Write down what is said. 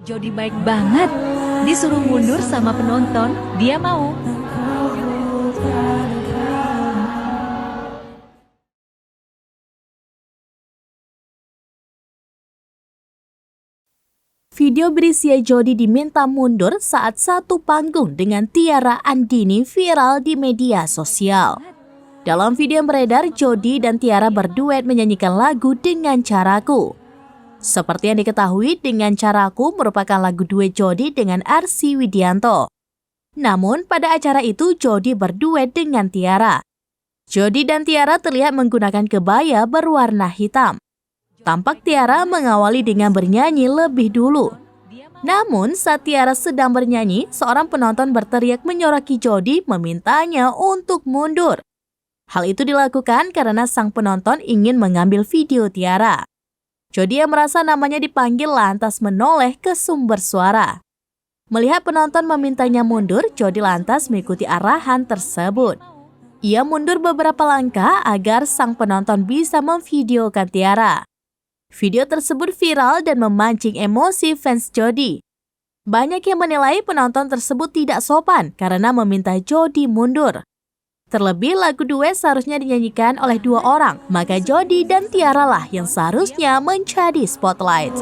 Jody baik banget. Disuruh mundur sama penonton, dia mau. Video berisi Jody diminta mundur saat satu panggung dengan Tiara Andini viral di media sosial. Dalam video yang beredar, Jody dan Tiara berduet menyanyikan lagu Dengan Caraku. Seperti yang diketahui, Dengan Caraku merupakan lagu duet Jody dengan Arsy Widianto. Namun, pada acara itu Jody berduet dengan Tiara. Jody dan Tiara terlihat menggunakan kebaya berwarna hitam. Tampak Tiara mengawali dengan bernyanyi lebih dulu. Namun, saat Tiara sedang bernyanyi, seorang penonton berteriak menyoraki Jody memintanya untuk mundur. Hal itu dilakukan karena sang penonton ingin mengambil video Tiara. Jody yang merasa namanya dipanggil lantas menoleh ke sumber suara. Melihat penonton memintanya mundur, Jody lantas mengikuti arahan tersebut. Ia mundur beberapa langkah agar sang penonton bisa memvideokan Tiara. Video tersebut viral dan memancing emosi fans Jody. Banyak yang menilai penonton tersebut tidak sopan karena meminta Jody mundur. Terlebih lagu duet seharusnya dinyanyikan oleh dua orang, maka Jody dan Tiara lah yang seharusnya menjadi spotlight.